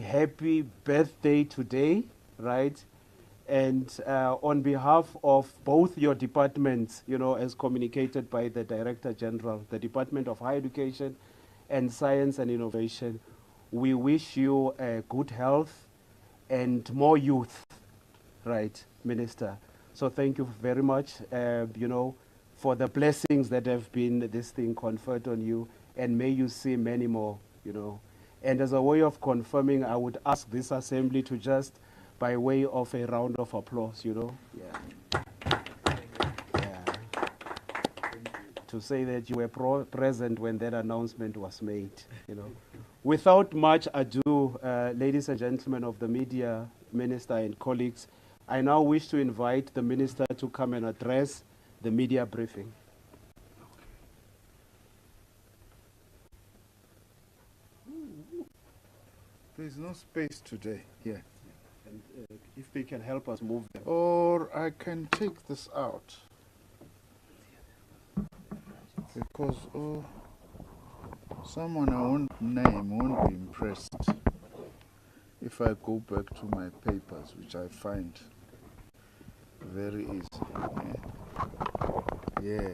happy birthday today, right? And on behalf of both your departments, you know, as communicated by the Director General, the Department of Higher Education and Science and Innovation, we wish you good health and more youth, right, Minister? So thank you very much, you know, for the blessings that have been this thing conferred on you, and may you see many more, you know. And as a way of confirming, I would ask this assembly to just, by way of a round of applause, you know, to say that you were present when that announcement was made, you know. Without much ado, ladies and gentlemen of the media, Minister and colleagues, I now wish to invite the Minister to come and address the media briefing. There's no space today here. And if they can help us move them. Or I can take this out. Because someone I won't name won't be impressed if I go back to my papers, which I find very easy. Yeah.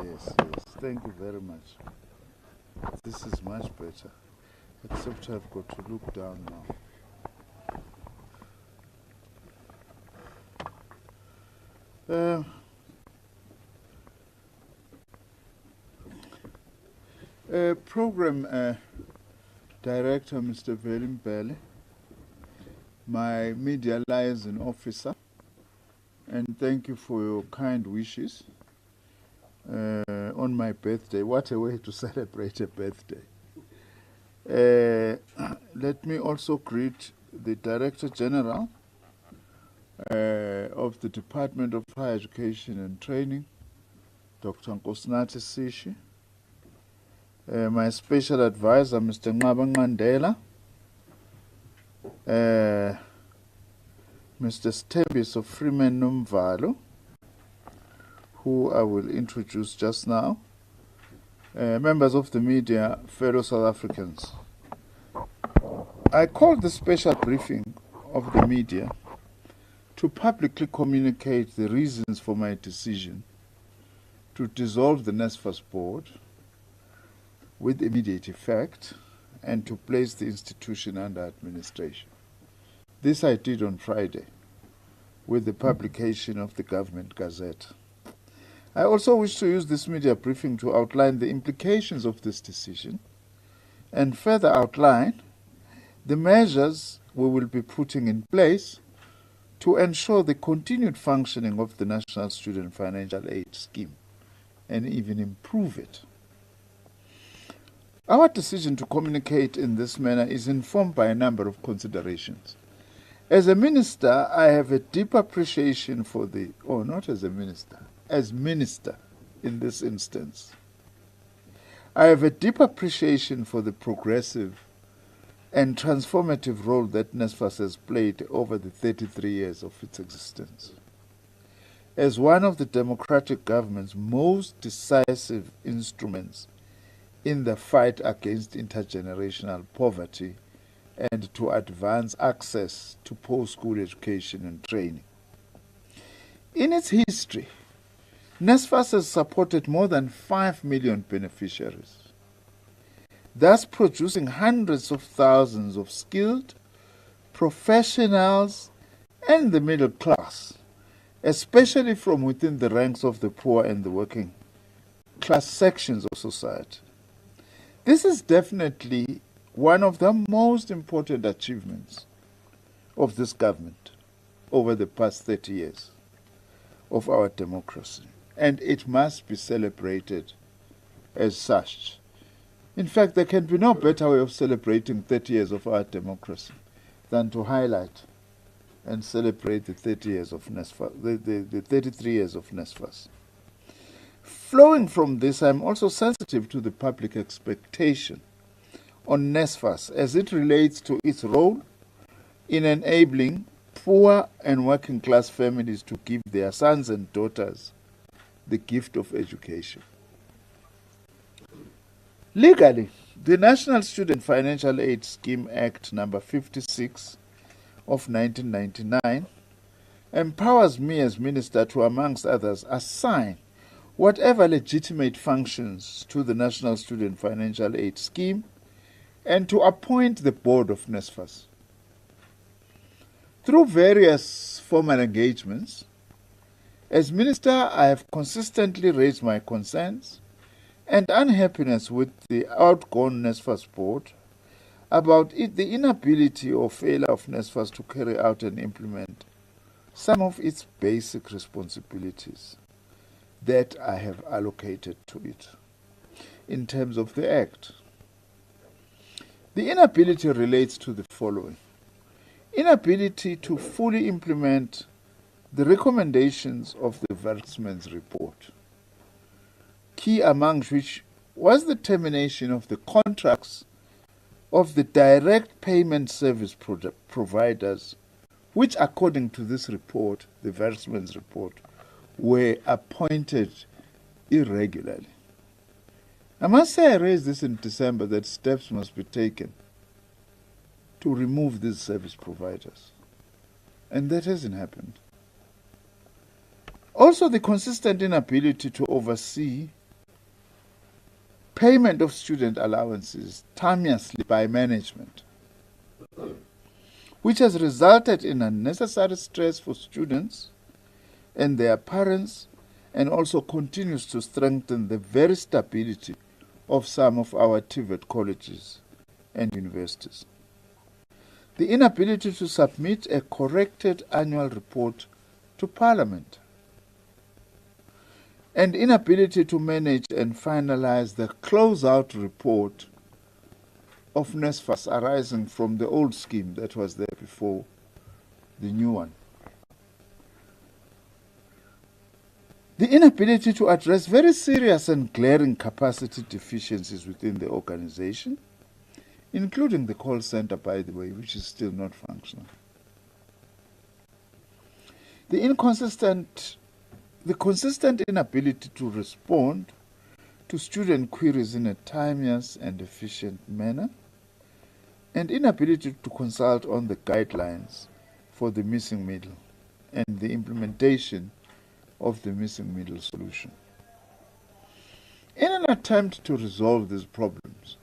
Yes. Thank you very much. This is much better. Except I've got to look down now. Program Director, Mr. Velimbele, my media liaison officer, and thank you for your kind wishes on my birthday. What a way to celebrate a birthday. Let me also greet the Director General of the Department of Higher Education and Training, Dr. Nkosinathi Sishi, my special advisor, Mr. Nzimande, Mr. Stebis of Freeman Numvalo, who I will introduce just now, members of the media, fellow South Africans. I called the special briefing of the media to publicly communicate the reasons for my decision to dissolve the NSFAS Board with immediate effect and to place the institution under administration. This I did on Friday with the publication of the Government Gazette. I also wish to use this media briefing to outline the implications of this decision and further outline the measures we will be putting in place to ensure the continued functioning of the National Student Financial Aid Scheme and even improve it. Our decision to communicate in this manner is informed by a number of considerations. As a minister, I have a deep appreciation for the, not as a minister, as minister in this instance. I have a deep appreciation for the progressive and transformative role that NSFAS has played over the 33 years of its existence. As one of the democratic government's most decisive instruments in the fight against intergenerational poverty and to advance access to post-school education and training. In its history, NSFAS has supported more than 5 million beneficiaries, thus producing hundreds of thousands of skilled professionals and the middle class, especially from within the ranks of the poor and the working class sections of society. This is definitely one of the most important achievements of this government over the past 30 years of our democracy, and it must be celebrated as such. In fact, there can be no better way of celebrating 30 years of our democracy than to highlight and celebrate the 30 years of NSFAS, the 33 years of NSFAS. Flowing from this, I'm also sensitive to the public expectation on NSFAS as it relates to its role in enabling poor and working class families to give their sons and daughters the gift of education. Legally, The National Student Financial Aid Scheme Act number 56 of 1999 empowers me as Minister to, amongst others, assign whatever legitimate functions to the National Student Financial Aid Scheme and to appoint the board of NSFAS. Through various formal engagements, as Minister, I have consistently raised my concerns and unhappiness with the outgone NSFAS Board about the inability or failure of NSFAS to carry out and implement some of its basic responsibilities that I have allocated to it in terms of the Act. The inability relates to the following: inability to fully implement the recommendations of the Werksman's report, key amongst which was the termination of the contracts of the direct payment service providers, which, according to this report, the Werksman's report, were appointed irregularly. I must say I raised this in December, that steps must be taken to remove these service providers, and that hasn't happened. Also, the consistent inability to oversee payment of student allowances timeously by management, which has resulted in unnecessary stress for students and their parents, and also continues to strengthen the very stability of some of our TVET colleges and universities. The inability to submit a corrected annual report to Parliament, and inability to manage and finalize the closeout report of NSFAS arising from the old scheme that was there before the new one. The inability to address very serious and glaring capacity deficiencies within the organization, including the call center, by the way, which is still not functional. The consistent inability to respond to student queries in a timeous and efficient manner, and inability to consult on the guidelines for the missing middle and the implementation of the missing middle solution. In an attempt to resolve these problems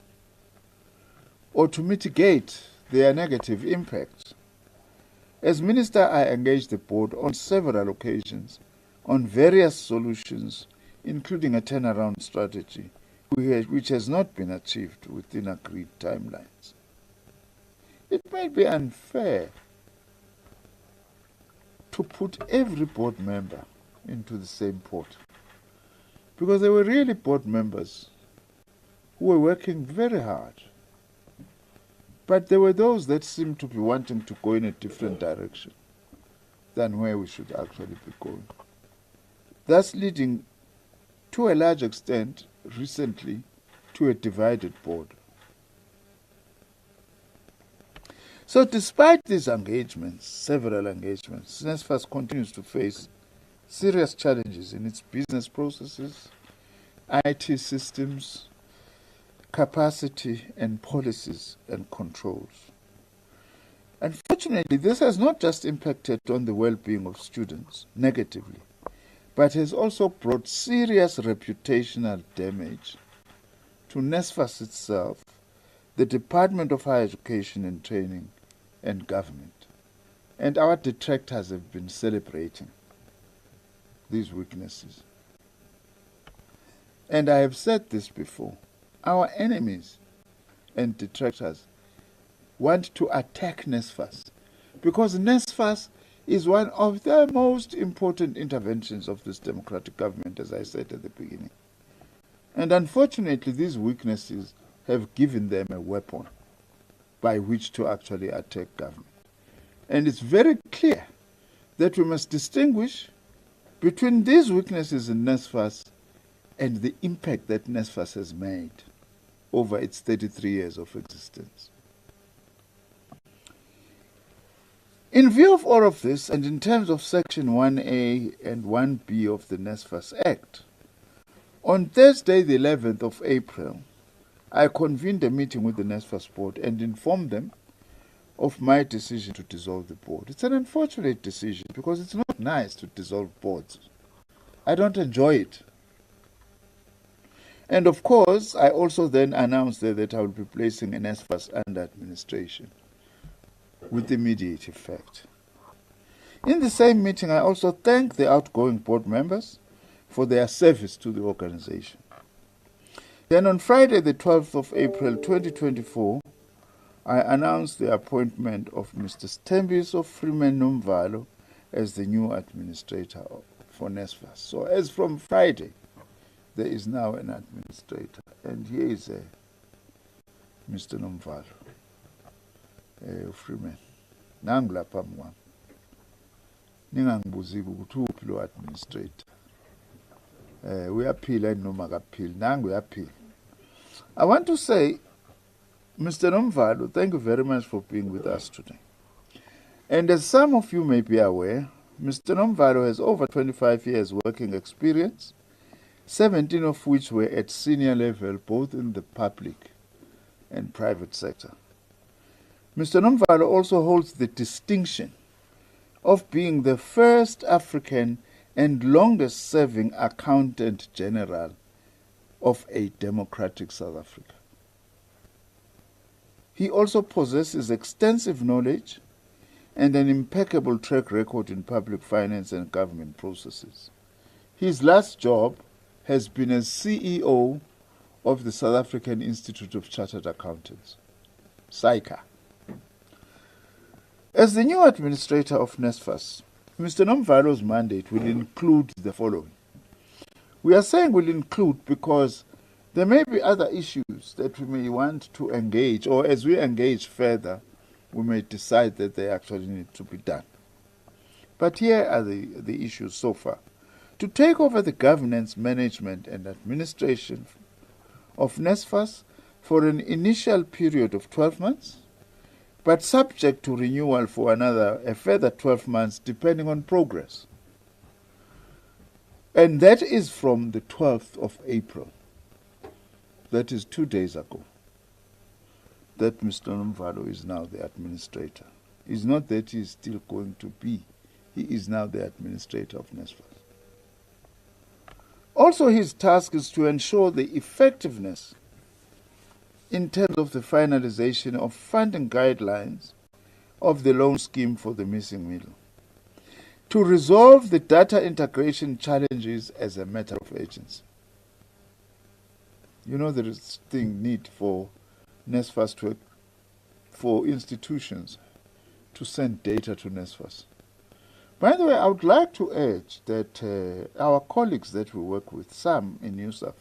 or to mitigate their negative impacts, as Minister, I engaged the board on several occasions on various solutions, including a turnaround strategy, which has not been achieved within agreed timelines. It may be unfair to put every board member into the same pot, because there were really board members who were working very hard, but there were those that seemed to be wanting to go in a different direction than where we should actually be going, thus leading to a large extent recently to a divided board. So despite these engagements, several engagements, NSFAS continues to face serious challenges in its business processes, IT systems, capacity and policies and controls. Unfortunately, this has not just impacted on the well-being of students negatively, but has also brought serious reputational damage to NSFAS itself, the Department of Higher Education and Training, and government. And our detractors have been celebrating these weaknesses. And I have said this before, our enemies and detractors want to attack NSFAS because NSFAS is one of the most important interventions of this democratic government, as I said at the beginning. And unfortunately, these weaknesses have given them a weapon by which to actually attack government. And it's very clear that we must distinguish between these weaknesses in NSFAS and the impact that NSFAS has made over its 33 years of existence. In view of all of this, and in terms of Section 1A and 1B of the NSFAS Act, on Thursday, the 11th of April, I convened a meeting with the NSFAS Board and informed them of my decision to dissolve the board. It's an unfortunate decision because it's not nice to dissolve boards. I don't enjoy it. And of course, I also then announced that I will be placing NSFAS under administration with immediate effect. In the same meeting, I also thanked the outgoing board members for their service to the organization. Then on Friday, the 12th of April 2024, I announced the appointment of Mr. Stembiso Freeman Nomvalo as the new administrator for NSFAS. So as from Friday, there is now an administrator, and here is Mr. Nomvalo Freeman. Nangula pamwa. Ningangibuzi ukuthi uphi lo administrator. Uyaphila noma akaphili. Nangu uyaphila. I want to say, Mr. Nomvalo, thank you very much for being with us today. And as some of you may be aware, Mr. Nomvalo has over 25 years working experience, 17 of which were at senior level, both in the public and private sector. Mr. Nomvalo also holds the distinction of being the first African and longest-serving Accountant General of a democratic South Africa. He also possesses extensive knowledge and an impeccable track record in public finance and government processes. His last job has been as CEO of the South African Institute of Chartered Accountants, SAICA. As the new administrator of NSFAS, Mr. Nomvalo's mandate will include the following. We are saying will include because there may be other issues that we may want to engage, or as we engage further, we may decide that they actually need to be done. But here are the issues so far. To take over the governance, management and administration of NSFAS for an initial period of 12 months, but subject to renewal for a further 12 months depending on progress. And that is from the 12th of April. That is 2 days ago. That Mr. Nomvalo is now the administrator. It's not that he is still going to be. He is now the administrator of NSFAS. Also, his task is to ensure the effectiveness in terms of the finalization of funding guidelines of the loan scheme for the missing middle, to resolve the data integration challenges as a matter of urgency. You know, there is need for NSFAS for institutions to send data to NSFAS. By the way, I would like to urge that our colleagues that we work with, some in USAF,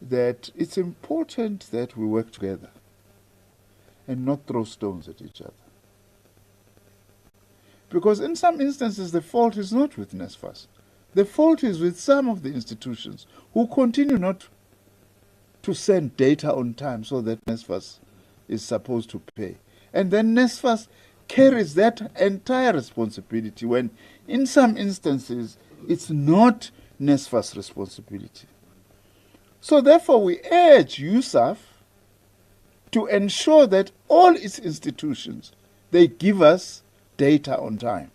that it's important that we work together and not throw stones at each other. Because in some instances, the fault is not with NSFAS. The fault is with some of the institutions who continue not to send data on time so that NSFAS is supposed to pay. And then NSFAS carries that entire responsibility when in some instances it's not NSFAS' responsibility. So therefore we urge USAF to ensure that all its institutions, they give us data on time.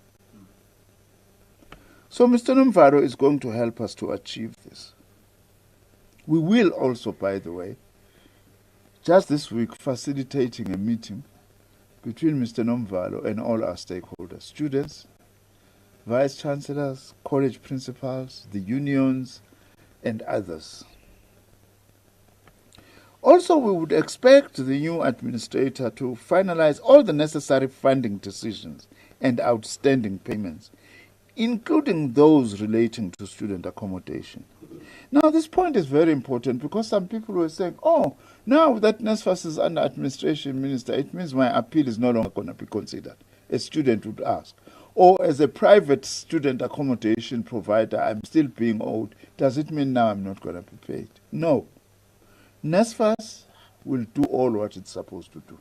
So Mr. Nomvalo is going to help us to achieve this. We will also, by the way, just this week, facilitating a meeting between Mr. Nomvalo and all our stakeholders, students, vice-chancellors, college principals, the unions, and others. Also, we would expect the new administrator to finalize all the necessary funding decisions and outstanding payments, including those relating to student accommodation. Now, this point is very important because some people were saying, oh, now that NSFAS is under administration minister, it means my appeal is no longer going to be considered, a student would ask. Or as a private student accommodation provider, I'm still being owed. Does it mean now I'm not going to be paid? No. NSFAS will do all what it's supposed to do.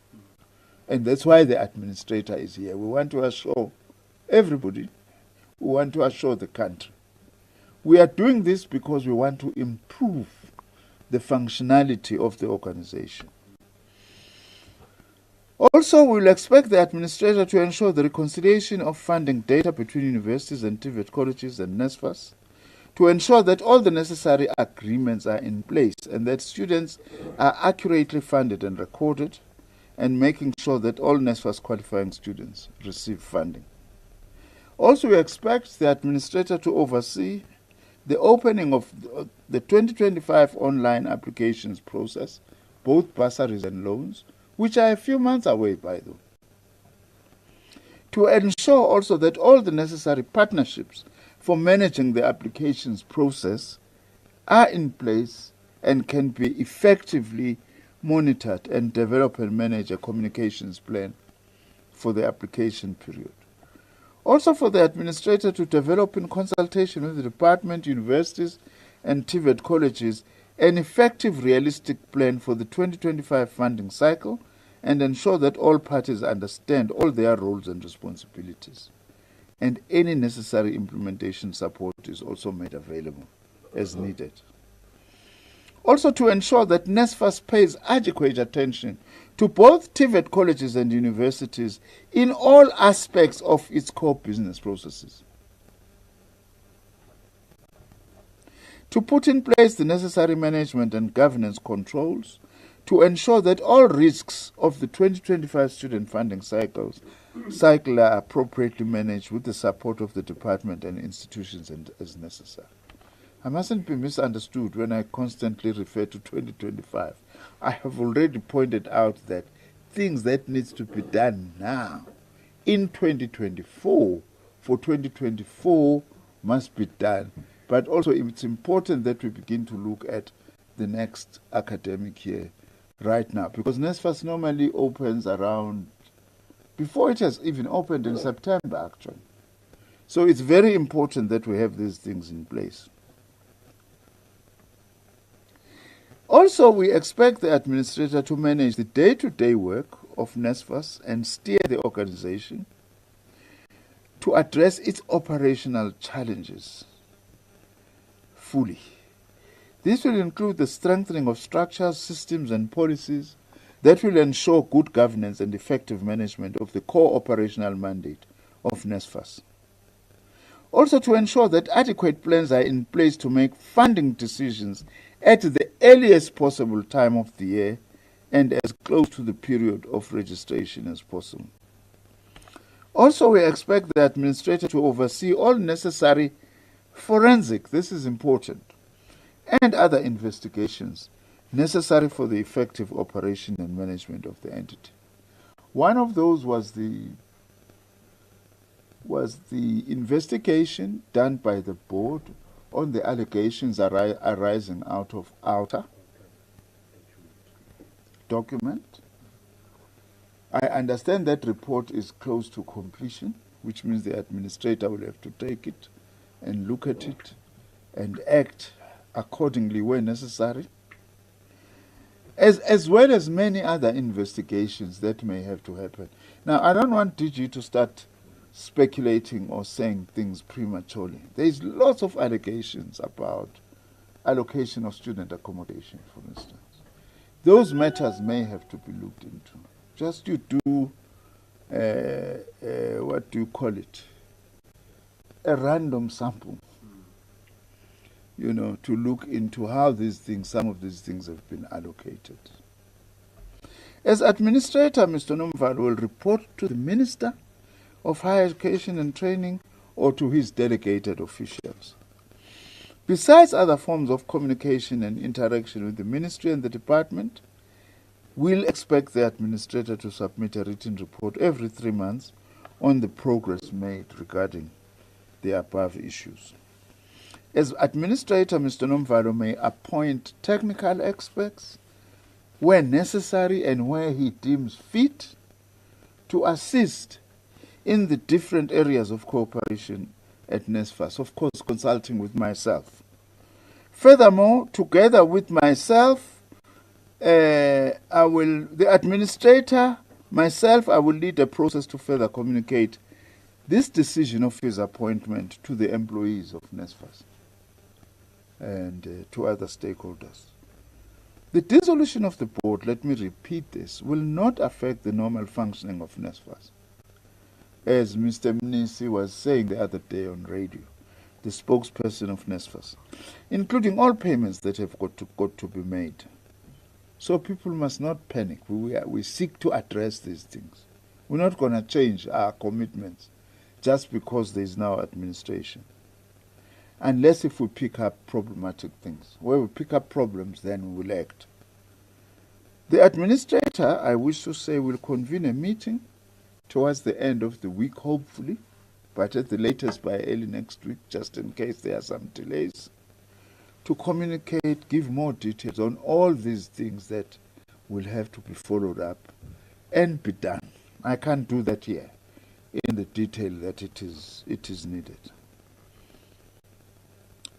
And that's why the administrator is here. We want to assure everybody, we want to assure the country. We are doing this because we want to improve the functionality of the organization. Also, we will expect the administrator to ensure the reconciliation of funding data between universities and TVET colleges and NSFAS, to ensure that all the necessary agreements are in place and that students are accurately funded and recorded, and making sure that all NSFAS qualifying students receive funding. Also, we expect the administrator to oversee the opening of the 2025 online applications process, both bursaries and loans, which are a few months away, by the way. To ensure also that all the necessary partnerships for managing the applications process are in place and can be effectively monitored, and develop and manage a communications plan for the application period. Also, for the administrator to develop, in consultation with the department, universities and TVET colleges, an effective, realistic plan for the 2025 funding cycle, and ensure that all parties understand all their roles and responsibilities. And any necessary implementation support is also made available as needed. Also, to ensure that NSFAS pays adequate attention to both TVET colleges and universities in all aspects of its core business processes. To put in place the necessary management and governance controls to ensure that all risks of the 2025 student funding cycle are appropriately managed with the support of the department and institutions as necessary. I mustn't be misunderstood when I constantly refer to 2025. I have already pointed out that things that needs to be done now in 2024 for 2024 must be done. But also it's important that we begin to look at the next academic year right now, because NSFAS normally opens around, before it has even opened in September actually. So it's very important that we have these things in place. Also, we expect the administrator to manage the day-to-day work of NSFAS and steer the organization to address its operational challenges fully. This will include the strengthening of structures, systems, and policies that will ensure good governance and effective management of the core operational mandate of NSFAS. Also, to ensure that adequate plans are in place to make funding decisions at the earliest possible time of the year and as close to the period of registration as possible. Also, we expect the administrator to oversee all necessary forensic, this is important, and other investigations necessary for the effective operation and management of the entity. One of those was the investigation done by the board on the allegations arising out of outer document. I understand that report is close to completion, which means the administrator will have to take it and look at it and act accordingly where necessary, as well as many other investigations that may have to happen. Now, I don't want DG to start speculating or saying things prematurely. There's lots of allegations about allocation of student accommodation, for instance. Those matters may have to be looked into. Just you do, what do you call it? A random sample, to look into how some of these things have been allocated. As administrator, Mr. Nomvalo will report to the Minister of Higher Education and Training or to his delegated officials. Besides other forms of communication and interaction with the ministry and the department, we'll expect the administrator to submit a written report every 3 months on the progress made regarding the above issues. As administrator, Mr. Nomvalo may appoint technical experts where necessary and where he deems fit to assist in the different areas of cooperation at NSFAS, of course consulting with myself. Furthermore, together with myself, the administrator, I will lead a process to further communicate this decision of his appointment to the employees of NSFAS and to other stakeholders. The dissolution of the board, let me repeat this, will not affect the normal functioning of NSFAS. As Mr. Mnisi was saying the other day on radio, the spokesperson of NSFAS, including all payments that have got to be made. So people must not panic. We seek to address these things. We're not going to change our commitments just because there is now administration. Unless if we pick up problematic things. Where we pick up problems, then we will act. The administrator, I wish to say, will convene a meeting towards the end of the week, hopefully, but at the latest by early next week, just in case there are some delays, to communicate, give more details on all these things that will have to be followed up and be done. I can't do that here in the detail that it is needed.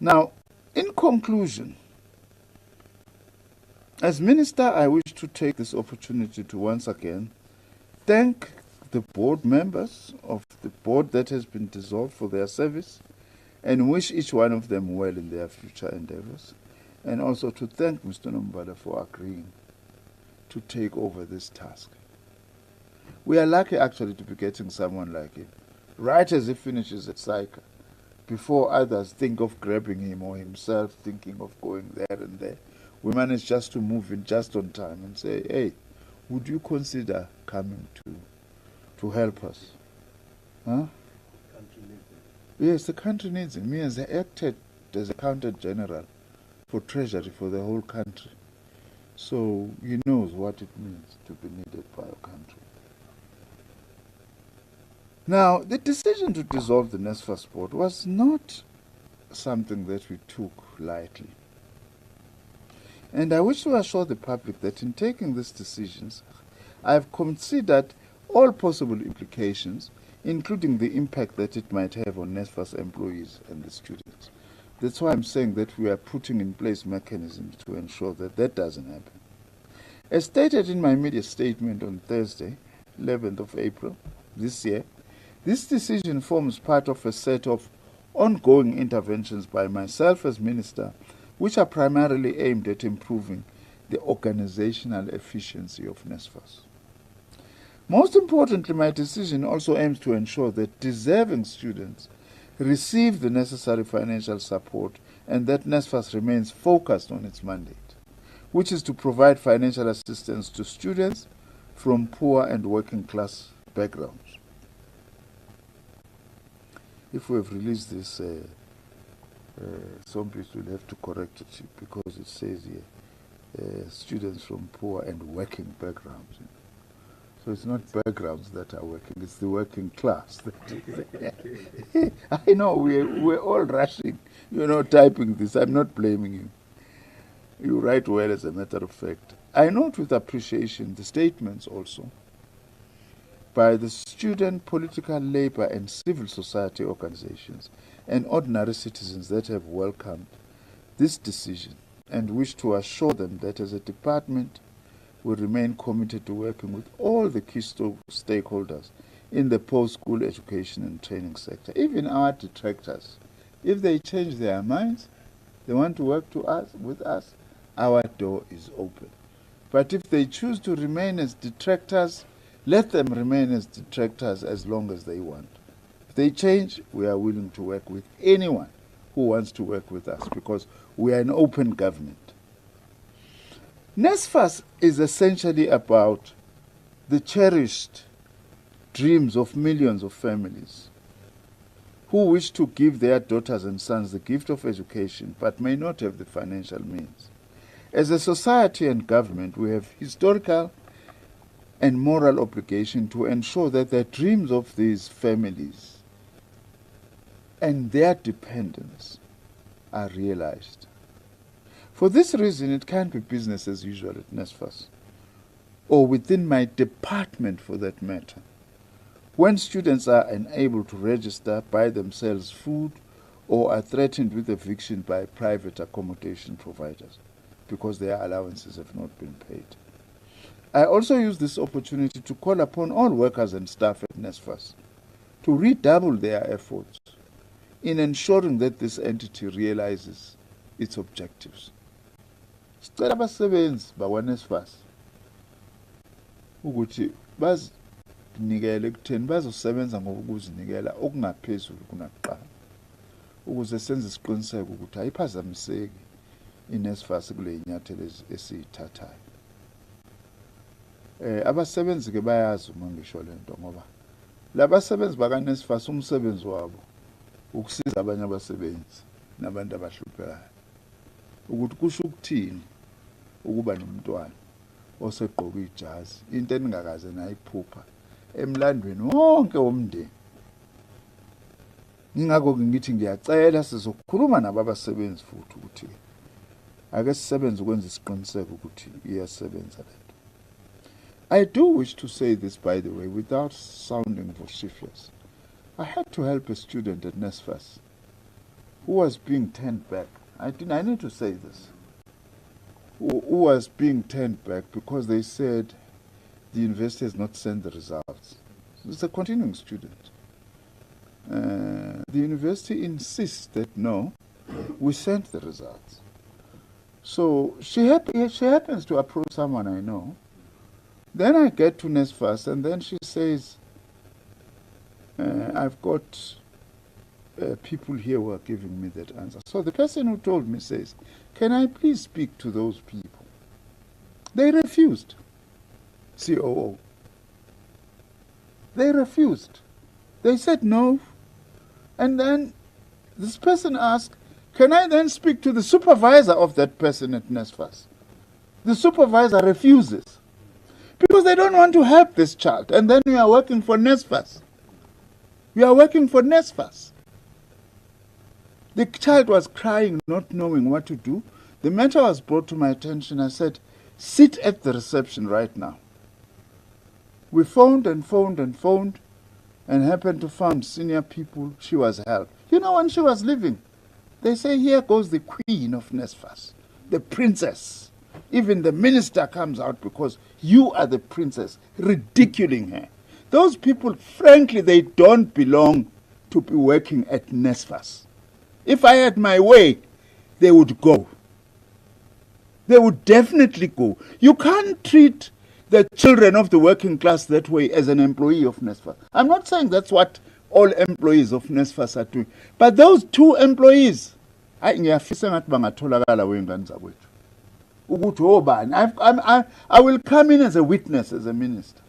Now, in conclusion, as Minister, I wish to take this opportunity to once again thank the board members of the board that has been dissolved for their service and wish each one of them well in their future endeavors, and also to thank Mr. Nombala for agreeing to take over this task. We are lucky actually to be getting someone like him, right as he finishes at SAICA, before others think of grabbing him or himself thinking of going there and there. We managed just to move in just on time and say, hey, would you consider coming to help us? Huh? Yes, the country needs him. Me as I acted as Accountant General for Treasury for the whole country. So he knows what it means to be needed by a country. Now, the decision to dissolve the NSFAS Board was not something that we took lightly. And I wish to assure the public that in taking these decisions, I have considered all possible implications, including the impact that it might have on NSFAS employees and the students. That's why I'm saying that we are putting in place mechanisms to ensure that that doesn't happen. As stated in my media statement on Thursday, 11th of April this year, this decision forms part of a set of ongoing interventions by myself as Minister, which are primarily aimed at improving the organizational efficiency of NSFAS. Most importantly, my decision also aims to ensure that deserving students receive the necessary financial support and that NSFAS remains focused on its mandate, which is to provide financial assistance to students from poor and working class backgrounds. If we have released this, some people will have to correct it because it says here, students from poor and working backgrounds. So it's not backgrounds that are working, it's the working class. I know, we're all rushing, typing this. I'm not blaming you. You write well, as a matter of fact. I note with appreciation the statements also by the student, political, labor, and civil society organizations and ordinary citizens that have welcomed this decision and wish to assure them that as a department we remain committed to working with all the key stakeholders in the post-school education and training sector, even our detractors. If they change their minds, they want to work with us, our door is open. But if they choose to remain as detractors, let them remain as detractors as long as they want. If they change, we are willing to work with anyone who wants to work with us because we are an open government. NSFAS is essentially about the cherished dreams of millions of families who wish to give their daughters and sons the gift of education but may not have the financial means. As a society and government, we have historical and moral obligation to ensure that the dreams of these families and their dependents are realized. For this reason, it can't be business as usual at NSFAS, or within my department for that matter, when students are unable to register, buy themselves food, or are threatened with eviction by private accommodation providers because their allowances have not been paid. I also use this opportunity to call upon all workers and staff at NSFAS to redouble their efforts in ensuring that this entity realizes its objectives. Sicela abasebenzi bakwa-NSFAS ukuthi bazinikele ekutheni bazosebenza ngokuzinikela okungaphezulu kunakuqala ukuze senze isiqiniseko ukuthi ayiphazamiseki i-NSFAS kule inyathelo esiyithathayo. Abasebenzi ke bayazi uma ngisho lento ngoba labasebenzi baka-NSFAS umsebenzi wabo ukusiza abanye abasebenzi nabantu abahluphekayo ukuthi kusho ukuthini ukuba nomntwana osegqoka ijazi into eningakaze nayiphupha emlandweni wonke womndeni. Ngingakho ngithi ngiyacela sizokhuluma nabo abasebenzi futhi ukuthi ake sisebenze ukwenza isiqiniseko ukuthi iyasebenza lento. I do wish to say this, by the way, without sounding vociferous. I had to help a student at NSFAS who was being turned back. I need to say this. Who was being turned back because they said the university has not sent the results. It's a continuing student. The university insists that no, we sent the results. So she happens to approach someone I know. Then I get to NSFAS and then she says, I've got people here who are giving me that answer. So the person who told me says, can I please speak to those people? They refused. COO. They refused. They said no. And then this person asked, can I then speak to the supervisor of that person at NSFAS? The supervisor refuses because they don't want to help this child. And then we are working for NSFAS. We are working for NSFAS. The child was crying, not knowing what to do. The matter was brought to my attention. I said, sit at the reception right now. We phoned and phoned and phoned and happened to find senior people. She was helped. You know, when she was leaving, they say, here goes the queen of NSFAS, the princess. Even the minister comes out because you are the princess, ridiculing her. Those people, frankly, they don't belong to be working at NSFAS. If I had my way, they would go. They would definitely go. You can't treat the children of the working class that way as an employee of NSFAS. I'm not saying that's what all employees of NSFAS are doing. But those two employees, I will come in as a witness, as a minister,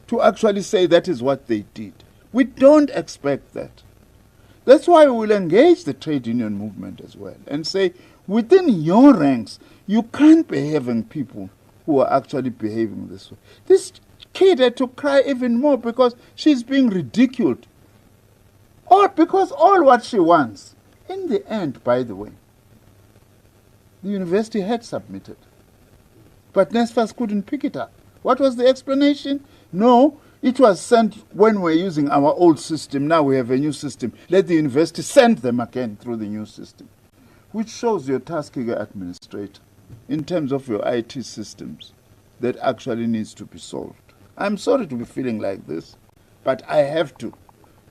to actually say that is what they did. We don't expect that. That's why we will engage the trade union movement as well and say, within your ranks, you can't be having people who are actually behaving this way. This kid had to cry even more because she's being ridiculed. Or because all what she wants. In the end, by the way, the university had submitted. But NSFAS couldn't pick it up. What was the explanation? No, it was sent when we're using our old system. Now we have a new system. Let the university send them again through the new system. Which shows your tasking administrator in terms of your IT systems that actually needs to be solved. I'm sorry to be feeling like this, but I have to,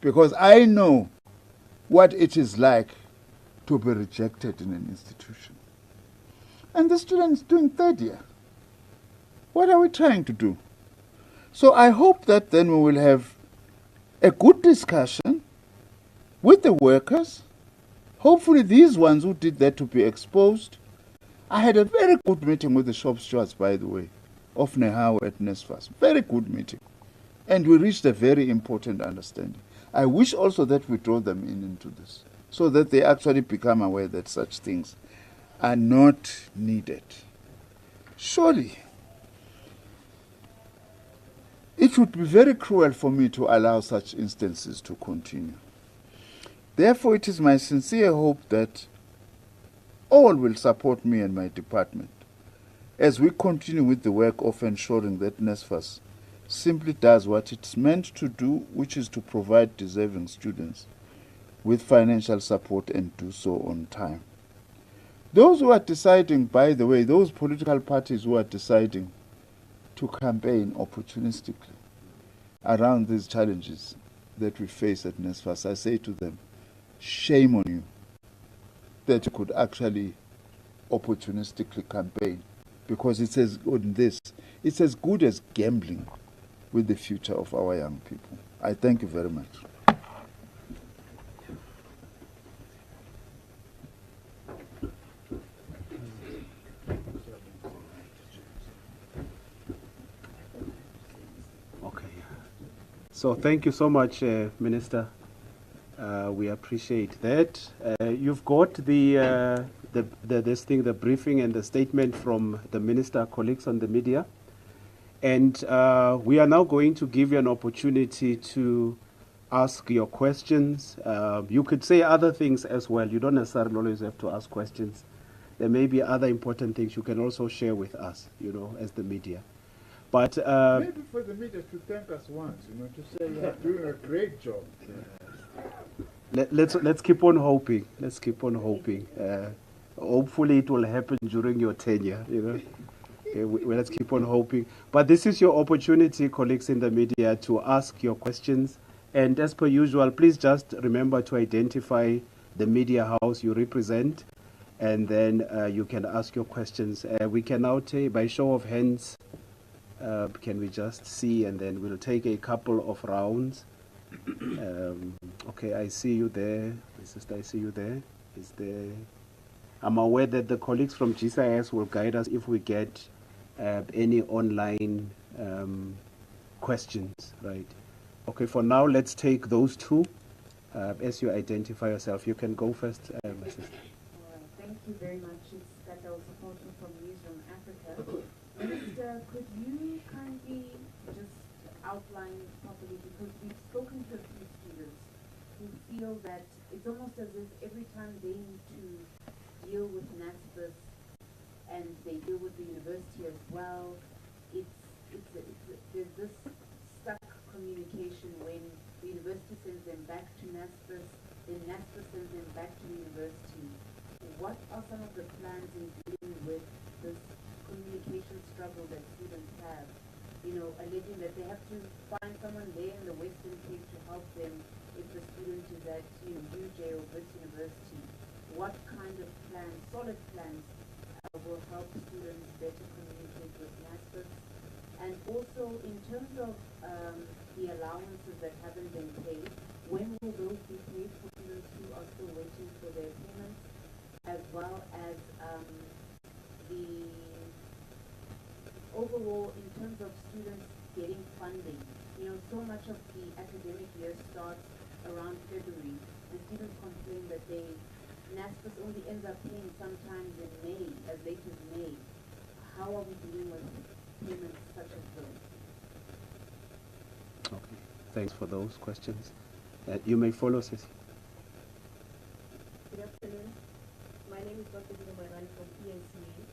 because I know what it is like to be rejected in an institution. And the student is doing third year. What are we trying to do? So I hope that then we will have a good discussion with the workers. Hopefully these ones who did that to be exposed. I had a very good meeting with the shop stewards, by the way, of Nehawu at NSFAS. Very good meeting. And we reached a very important understanding. I wish also that we draw them into this, so that they actually become aware that such things are not needed. Surely, it would be very cruel for me to allow such instances to continue. Therefore, it is my sincere hope that all will support me and my department as we continue with the work of ensuring that NSFAS simply does what it's meant to do, which is to provide deserving students with financial support and do so on time. Those who are deciding, by the way, those political parties who are deciding to campaign opportunistically around these challenges that we face at NSFAS, I say to them, shame on you that you could actually opportunistically campaign, because it's as good as gambling with the future of our young people. I thank you very much. Okay. So thank you so much, Minister. We appreciate that. You've got the briefing and the statement from the Minister, colleagues on the media. And we are now going to give you an opportunity to ask your questions. You could say other things as well. You don't necessarily always have to ask questions. There may be other important things you can also share with us, as the media. But maybe for the media to thank us once, to say you're doing a great job. Let's keep on hoping. Let's keep on hoping. Hopefully it will happen during your tenure, Okay, let's keep on hoping. But this is your opportunity, colleagues in the media, to ask your questions. And as per usual, please just remember to identify the media house you represent, and then you can ask your questions. We can now take, by show of hands, can we just see, and then we'll take a couple of rounds. Okay, I see you there. My sister, I see you there. Is there? I'm aware that the colleagues from GCIS will guide us if we get any online questions, right? Okay, for now, let's take those two. As you identify yourself, you can go first, my sister. Thank you very much. It's Katal supporting from Newsroom Africa. Minister, could you kindly just outline properly, because we've spoken to a few students who feel that it's almost as if every time they need to deal with NSFAS and they deal with the university as well, there's this stuck communication when the university sends them back to NSFAS, then NSFAS sends them back to the university. What are some of the plans in dealing with this communication struggle that students have? Alleging that they have to find someone there in the Western Cape to help them if the student is at UJ or Wits University. What kind of plans, solid plans, will help students better communicate with NSFAS? And also, in terms of the allowances that haven't been paid, when will those be paid for students who are still waiting for their payments, as well as the overall, in terms of students getting funding? So much of the academic year starts around February. The students complain that NSFAS only ends up paying sometimes in May, as late as May. How are we dealing with payments such as those? Okay, thanks for those questions. You may follow, Ceci. Good afternoon. My name is Dr. Nzimande from PNCA.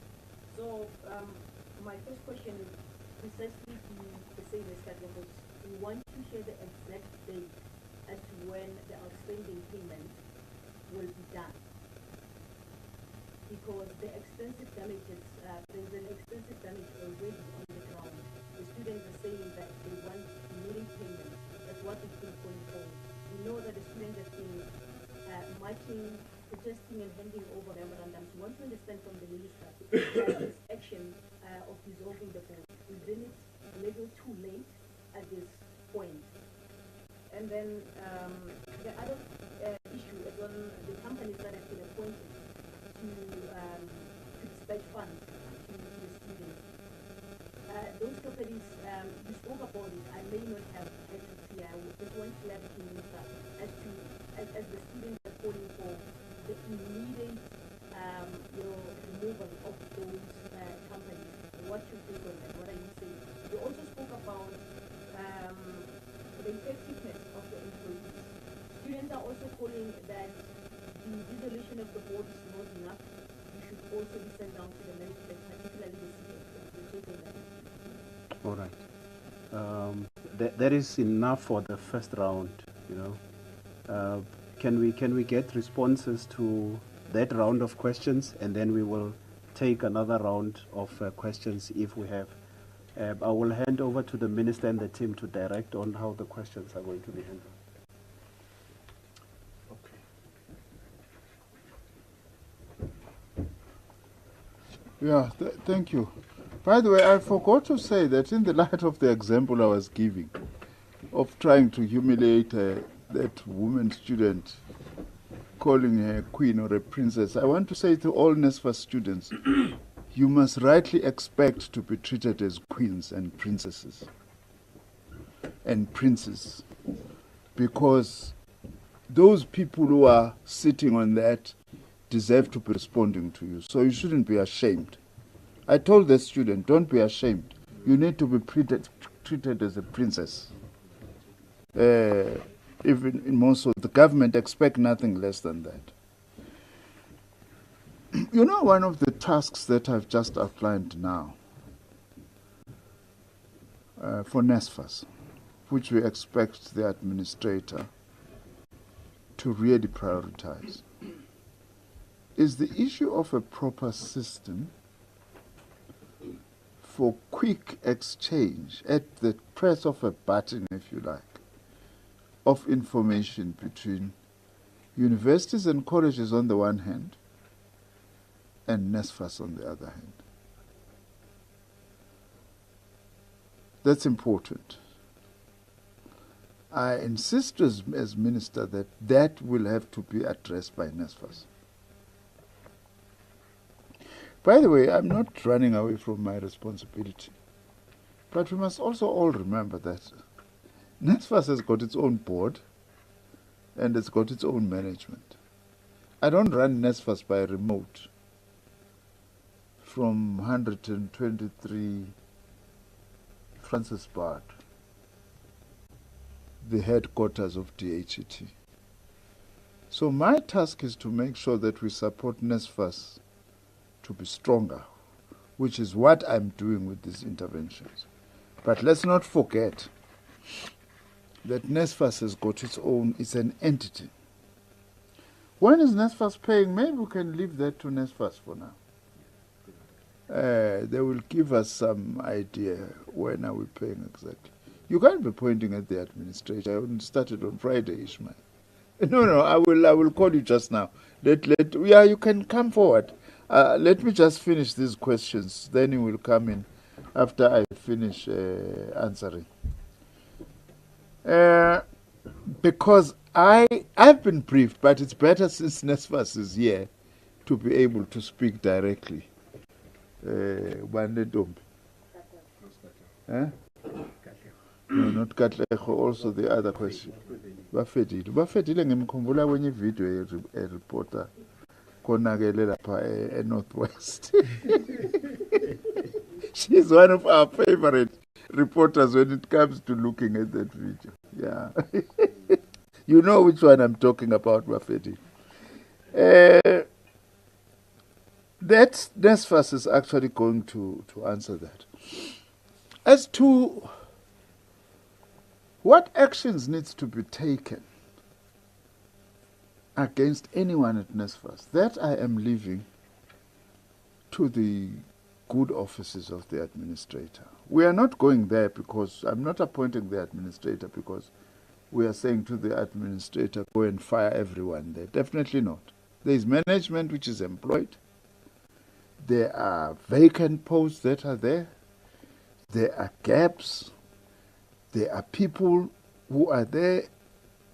So, my first question is precisely to the same as Katlin. We want to share the exact date as to when the outstanding payment will be done. Because the extensive damages, there's an extensive damage already on the ground. The students are saying that they want immediate payment. That's what they've been calling for. We know that the students have been marching, protesting and handing over memorandums. We want to understand from the minister that this action of dissolving the board, is it a little too late at this point? And then the other issue is on the companies that have been appointed to dispatch funds to the students. Those companies, you spoke about it, I may not have had to see. I just want clarity, Minister, as the students are calling for the immediate removal of those companies. What you think on that? What are you saying? You also spoke about the effectiveness of the employees. Students are also calling that the dissolution of the board is not enough. You should also be sent down to the management, particularly the CEO. All right. That is enough for the first round, Can we get responses to that round of questions, and then we will take another round of questions if we have. I will hand over to the minister and the team to direct on how the questions are going to be handled. Yeah, thank you. By the way, I forgot to say that in the light of the example I was giving of trying to humiliate that woman student, calling her a queen or a princess, I want to say to all NSFAS students, you must rightly expect to be treated as queens and princesses and princes, because those people who are sitting on that deserve to be responding to you. So you shouldn't be ashamed. I told the student, don't be ashamed. You need to be treated as a princess. Even in Mosul, the government expect nothing less than that. You know, one of the tasks that I've just outlined now for NSFAS, which we expect the administrator to really prioritize, is the issue of a proper system for quick exchange at the press of a button, if you like, of information between universities and colleges on the one hand and NSFAS on the other hand. That's important. I insist as minister that that will have to be addressed by NSFAS. By the way, I'm not running away from my responsibility, but we must also all remember that NSFAS has got its own board and it's got its own management. I don't run NSFAS by remote from 123 Francis Board, the headquarters of DHET. So my task is to make sure that we support NSFAS to be stronger, which is what I'm doing with these interventions. But let's not forget that NSFAS has got its own, it's an entity. When is NSFAS paying? Maybe we can leave that to NSFAS for now. They will give us some idea when are we paying exactly. You can't be pointing at the administrator. I wouldn't start it on Friday, Ishmael. No, I will call you just now. Yeah, you can come forward. Let me just finish these questions. Then you will come in after I finish answering. Because I've been briefed, but it's better since NSFAS is here to be able to speak directly. No, not Katleho, also the other question. Bafedile ngimkhumbula kwenye video reporter konakele lapha Northwest. She's one of our favorite reporters when it comes to looking at that video. Yeah. You know which one I'm talking about, Bafedi. That NSFAS is actually going to answer that. As to what actions needs to be taken against anyone at NSFAS, that I am leaving to the good offices of the administrator. We are not going there because I'm not appointing the administrator because we are saying to the administrator, go and fire everyone there. Definitely not. There is management which is employed. There are vacant posts that are there. There are gaps. There are people who are there.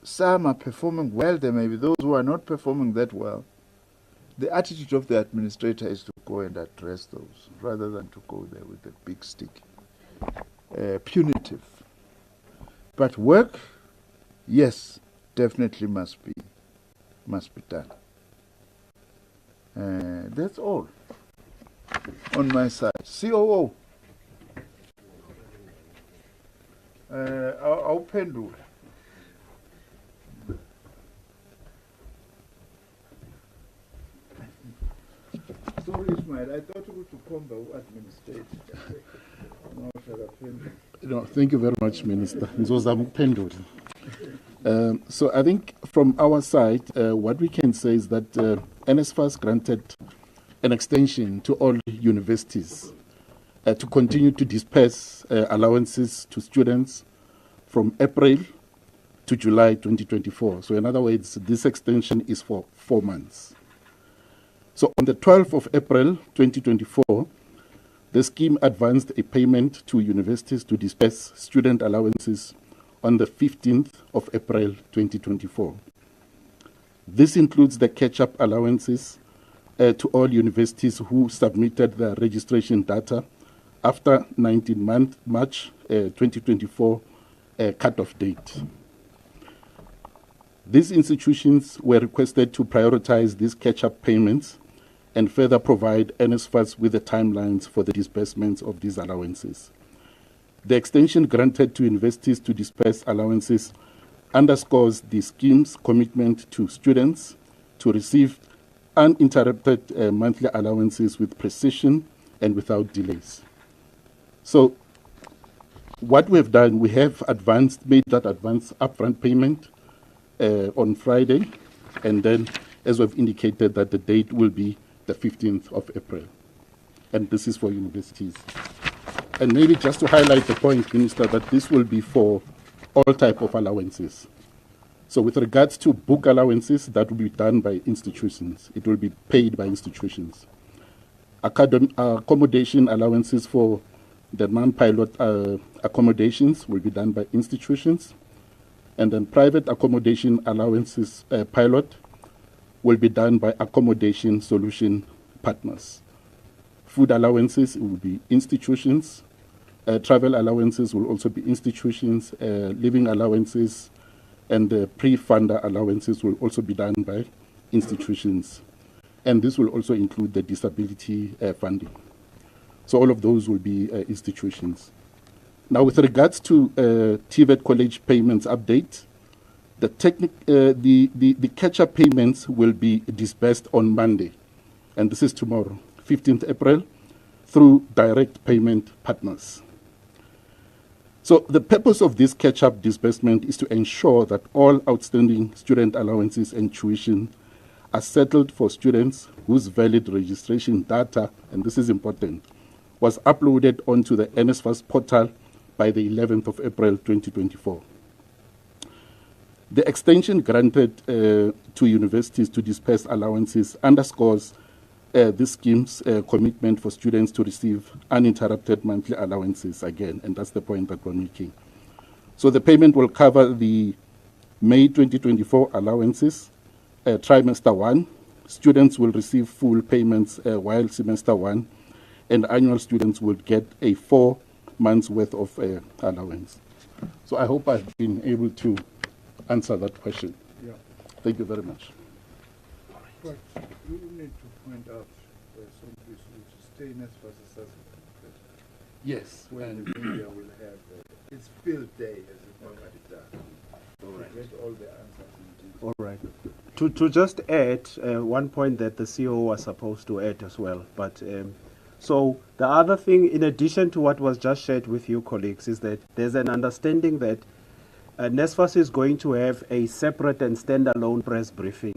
Some are performing well. There may be those who are not performing that well. The attitude of the administrator is to go and address those rather than to go there with a big stick. Punitive. But work, yes, definitely must be done. That's all on my side. COO. Awuphendula. Sorry, Ismail, I thought you would come by administrator. No, thank you very much, Minister. So I think from our side, what we can say is that NSFAS granted an extension to all universities to continue to disperse allowances to students from April to July 2024. So in other words, this extension is for 4 months. So on the 12th of April 2024, the scheme advanced a payment to universities to disperse student allowances on the 15th of April 2024. This includes the catch-up allowances to all universities who submitted their registration data after 19 March 2024 cut-off date. These institutions were requested to prioritize these catch-up payments and further provide NSFAS with the timelines for the disbursements of these allowances. The extension granted to universities to disperse allowances underscores the scheme's commitment to students to receive uninterrupted monthly allowances with precision and without delays. So what we have done, we have made that advance upfront payment on Friday, and then, as we've indicated, that the date will be the 15th of April. And this is for universities. And maybe just to highlight the point, Minister, that this will be for all type of allowances. So with regards to book allowances, that will be done by institutions. It will be paid by institutions. Accommodation allowances for the non-pilot accommodations will be done by institutions. And then private accommodation allowances pilot will be done by accommodation solution partners. Food allowances will be institutions. Travel allowances will also be institutions. Living allowances and the pre-funder allowances will also be done by institutions. And this will also include the disability funding. So all of those will be institutions. Now, with regards to TVET college payments update, the catch-up payments will be disbursed on Monday, and this is tomorrow, 15th April, through direct payment partners. So the purpose of this catch-up disbursement is to ensure that all outstanding student allowances and tuition are settled for students whose valid registration data, and this is important, was uploaded onto the NSFAS portal by the 11th of April 2024. The extension granted to universities to disperse allowances underscores this scheme's commitment for students to receive uninterrupted monthly allowances again, and that's the point that we're making. So the payment will cover the May 2024 allowances, trimester 1. Students will receive full payments while semester 1, and annual students will get a 4 months worth of allowance. So I hope I've been able to answer that question. Yeah. Thank you very much. But you need to point out some issues which stay NSFAS assessment. Yes. When the media will have its field day, as it normally does. All right. Get all the answers in detail. All right. To just add one point that the CEO was supposed to add as well, but so the other thing, in addition to what was just shared with you colleagues, is that there's an understanding that NSFAS is going to have a separate and standalone press briefing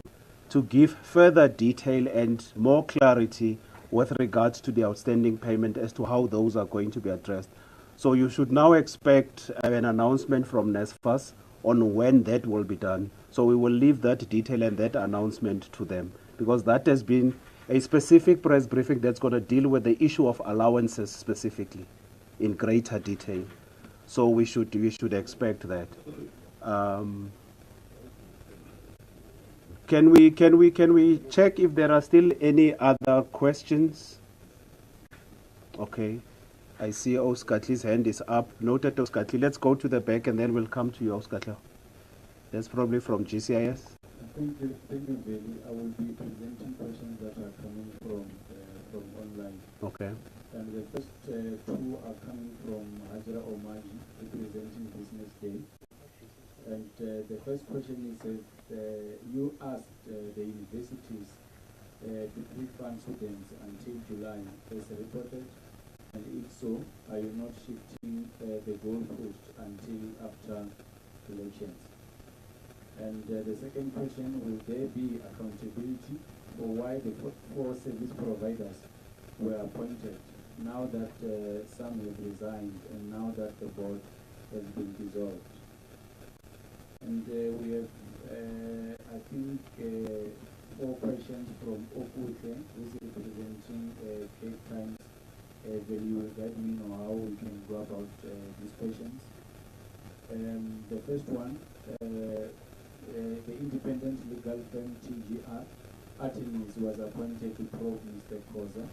to give further detail and more clarity with regards to the outstanding payment as to how those are going to be addressed. So you should now expect an announcement from NSFAS on when that will be done. So we will leave that detail and that announcement to them, because that has been a specific press briefing that's going to deal with the issue of allowances specifically in greater detail. So we should expect that. Can we check if there are still any other questions? Okay, I see Oskatli's hand is up. Noted, Oskatli. Let's go to the back and then we'll come to you, Oskatli. That's probably from GCIS. Thank you, Bailey. I will be presenting questions that are coming from online. Okay. And the first two are coming from Hajra Omaji, representing Business Day. And the first question is, you asked the universities to pre-fund students until July, as reported, and if so, are you not shifting the goalpost until after elections? And the second question, will there be accountability for why the 4 service providers were appointed now that some have resigned and now that the board has been dissolved? And we have, I think, 4 questions from Okutle, who is representing Cape Times Value. Let me know how we can go about these questions. The first one, the independent legal firm TGR attorneys was appointed to probe Mr. Khoza.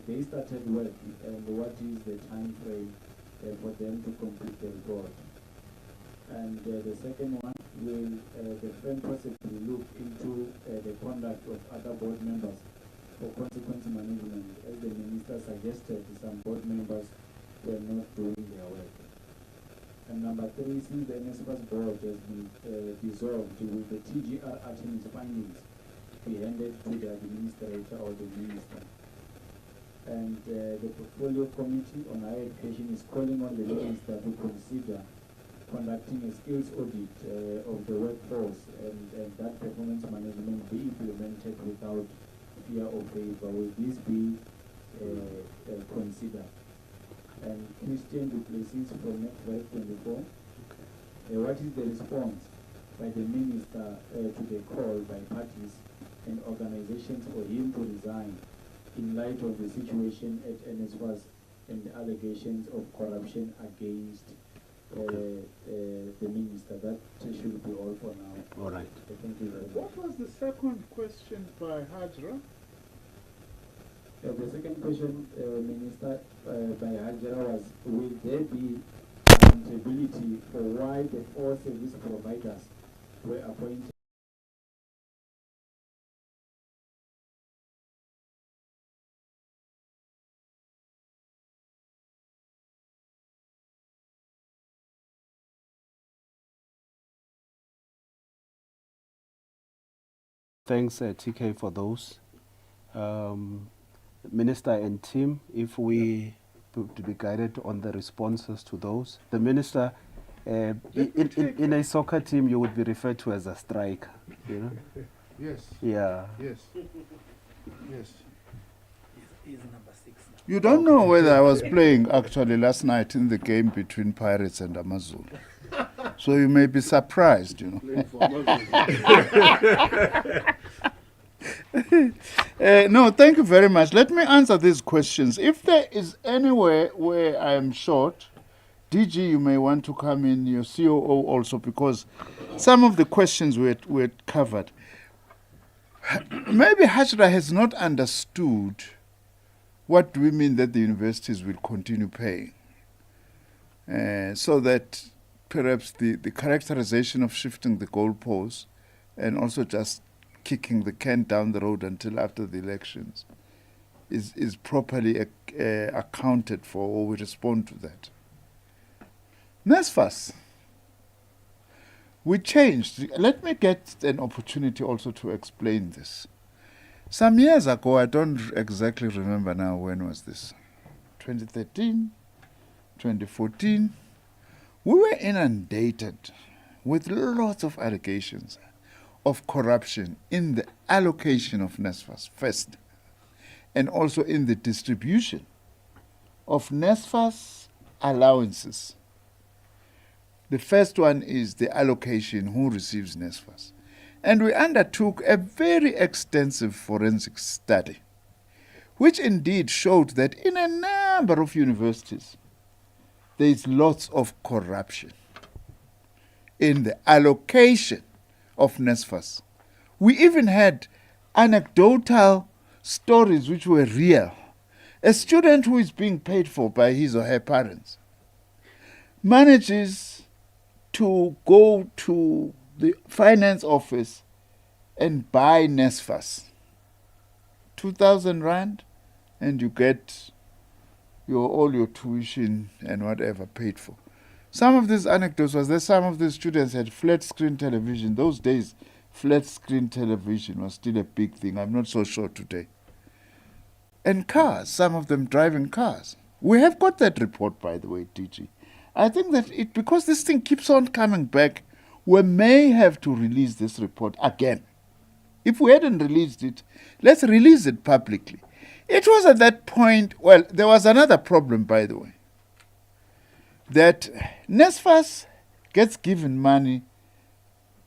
They started work, and what is the time frame for them to complete the report? And the second one, will the firm possibly look into the conduct of other board members for consequence management? As the minister suggested, some board members were not doing their work. And number 3, since the NSFAS Board has been dissolved, will the TGR attorney's findings be handed to the administrator or the minister? And the Portfolio Committee on Higher Education is calling on the minister to consider conducting a skills audit of the workforce, and that performance management be implemented without fear of failure. Will this be considered? And Christian Duplessis from Network 24, what is the response by the minister to the call by parties and organizations for him to resign in light of the situation at NSFAS and the allegations of corruption against the minister? That should be all for now. All right. Thank you very much. What was the second question by Hajra? The second question, Minister, by Hajra was, will there be accountability for why the 4 service providers were appointed? Thanks, TK, for those. Minister and team, if we to be guided on the responses to those. The minister, in a soccer team, you would be referred to as a striker, you know? Yes. Yeah. Yes. Yes. He's number 6 now. You don't know whether I was playing actually last night in the game between Pirates and Amazon. So you may be surprised, you know. No, thank you very much. Let me answer these questions. If there is anywhere where I am short, DG, you may want to come in, your COO also, because some of the questions were covered. Maybe Hajra has not understood what do we mean that the universities will continue paying. So that perhaps the characterization of shifting the goalposts and also just kicking the can down the road until after the elections is properly accounted for, or we respond to that. NSFAS, we changed. Let me get an opportunity also to explain this. Some years ago, I don't exactly remember now when was this, 2013, 2014, we were inundated with lots of allegations of corruption in the allocation of NSFAS first, and also in the distribution of NSFAS allowances. The first one is the allocation, who receives NSFAS. And we undertook a very extensive forensic study, which indeed showed that in a number of universities, there is lots of corruption in the allocation of NSFAS. We even had anecdotal stories which were real. A student who is being paid for by his or her parents manages to go to the finance office and buy NSFAS. 2,000 rand, and you get all your tuition and whatever paid for. Some of these anecdotes was that some of the students had flat screen television. Those days, flat screen television was still a big thing. I'm not so sure today. And cars, some of them driving cars. We have got that report, by the way, DG. I think that because this thing keeps on coming back, we may have to release this report again. If we hadn't released it, let's release it publicly. It was at that point, well, there was another problem, by the way, that NSFAS gets given money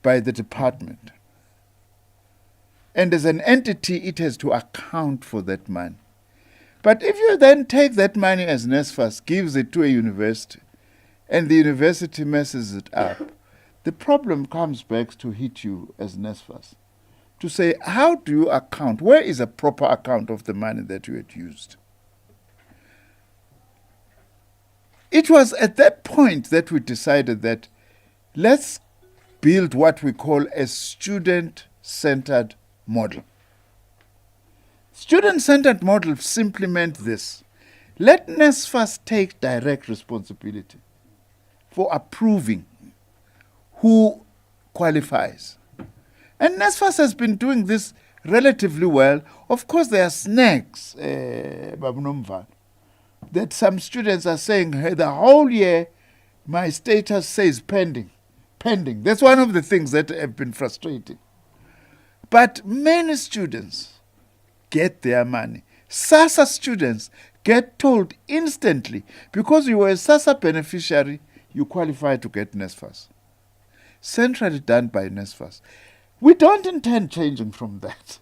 by the department. And as an entity, it has to account for that money. But if you then take that money as NSFAS, gives it to a university, and the university messes it up, the problem comes back to hit you as NSFAS. To say, how do you account? Where is a proper account of the money that you had used? It was at that point that we decided that let's build what we call a student-centered model. Student-centered model simply meant this. Let NSFAS take direct responsibility for approving who qualifies. And NSFAS has been doing this relatively well. Of course, there are snags, that some students are saying, hey, the whole year, my status says pending. Pending. That's one of the things that have been frustrating. But many students get their money. SASSA students get told instantly, because you were a SASSA beneficiary, you qualify to get NSFAS. Centrally done by NSFAS. We don't intend changing from that,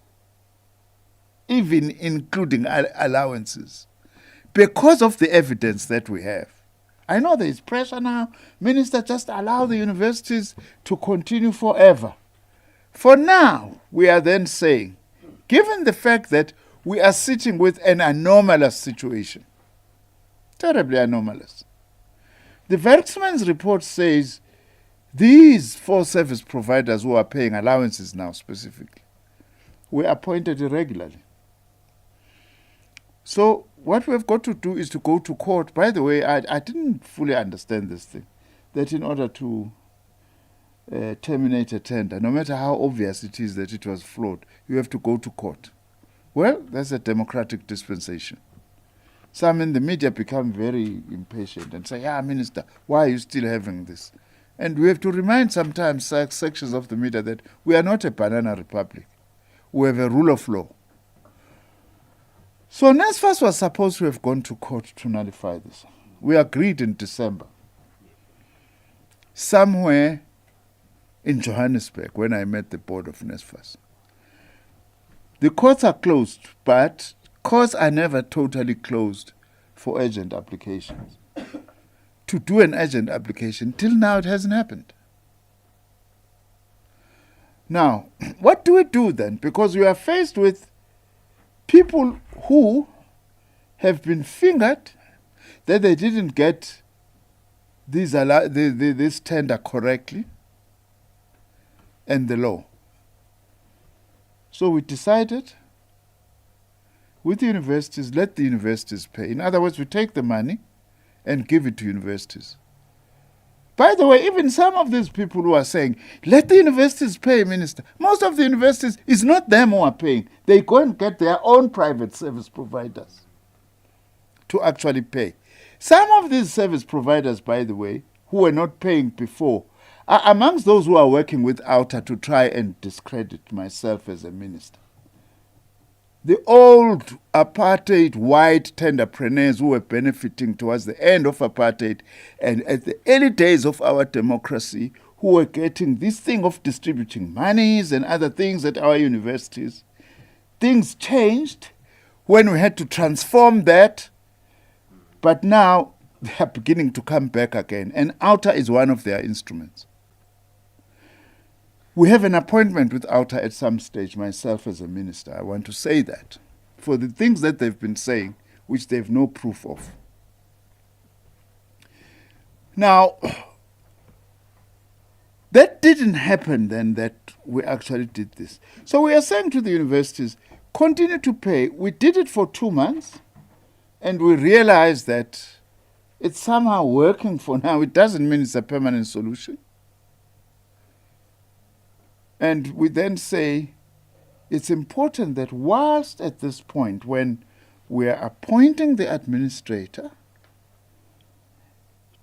even including allowances, because of the evidence that we have. I know there is pressure now. Minister, just allow the universities to continue forever. For now, we are then saying, given the fact that we are sitting with an anomalous situation, terribly anomalous. The Werksman's report says these 4 service providers who are paying allowances now specifically were appointed irregularly. So what we've got to do is to go to court. By the way, I didn't fully understand this thing, that in order to terminate a tender, no matter how obvious it is that it was flawed, you have to go to court. Well, that's a democratic dispensation. Some in the media become very impatient and say, Minister, why are you still having this? And we have to remind sometimes sections of the media that we are not a banana republic. We have a rule of law. So NSFAS was supposed to have gone to court to nullify this. We agreed in December. Somewhere in Johannesburg, when I met the board of NSFAS. The courts are closed, but courts are never totally closed for urgent applications. To do an urgent application, till now it hasn't happened. Now, what do we do then? Because we are faced with people who have been fingered that they didn't get this tender correctly and the law. So we decided with the universities, let the universities pay. In other words, we take the money and give it to universities. By the way, even some of these people who are saying, let the universities pay, Minister, most of the universities, it's not them who are paying. They go and get their own private service providers to actually pay. Some of these service providers, by the way, who were not paying before, are amongst those who are working with OUTA to try and discredit myself as a minister. The old apartheid white tenderpreneurs who were benefiting towards the end of apartheid and at the early days of our democracy, who were getting this thing of distributing monies and other things at our universities. Things changed when we had to transform that, but now they are beginning to come back again, and OUTA is one of their instruments. We have an appointment with OUTA at some stage, myself as a minister. I want to say that for the things that they've been saying, which they have no proof of. Now, that didn't happen then that we actually did this. So we are saying to the universities, continue to pay. We did it for 2 months, and we realized that it's somehow working for now. It doesn't mean it's a permanent solution. And we then say it's important that whilst at this point when we are appointing the administrator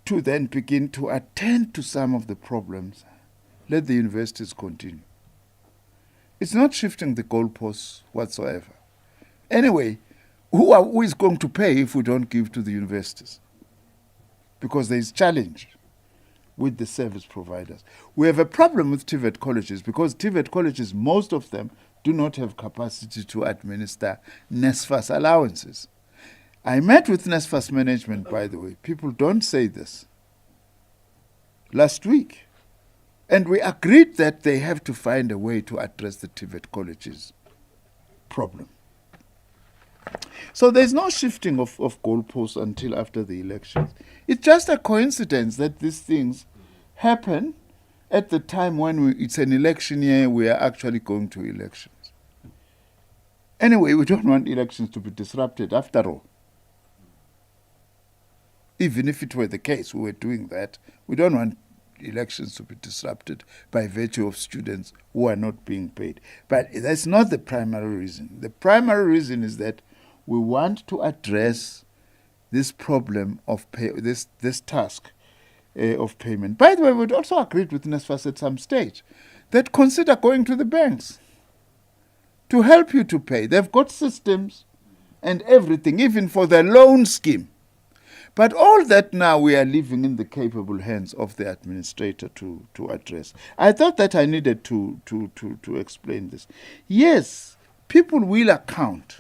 to then begin to attend to some of the problems, let the universities continue. It's not shifting the goalposts whatsoever. Anyway, who is going to pay if we don't give to the universities? Because there is challenge with the service providers. We have a problem with TVET colleges because TVET colleges, most of them, do not have capacity to administer NSFAS allowances. I met with NSFAS management, by the way. People don't say this. Last week. And we agreed that they have to find a way to address the TVET colleges problem. So there's no shifting of goalposts until after the elections. It's just a coincidence that these things happen at the time when it's an election year, we are actually going to elections. Anyway, we don't want elections to be disrupted after all. Even if it were the case, we were doing that. We don't want elections to be disrupted by virtue of students who are not being paid. But that's not the primary reason. The primary reason is that we want to address this problem of this task of payment. By the way, we'd also agreed with NSFAS at some stage that consider going to the banks to help you to pay. They've got systems and everything, even for the loan scheme. But all that now we are leaving in the capable hands of the administrator to address. I thought that I needed to explain this. Yes, people will account.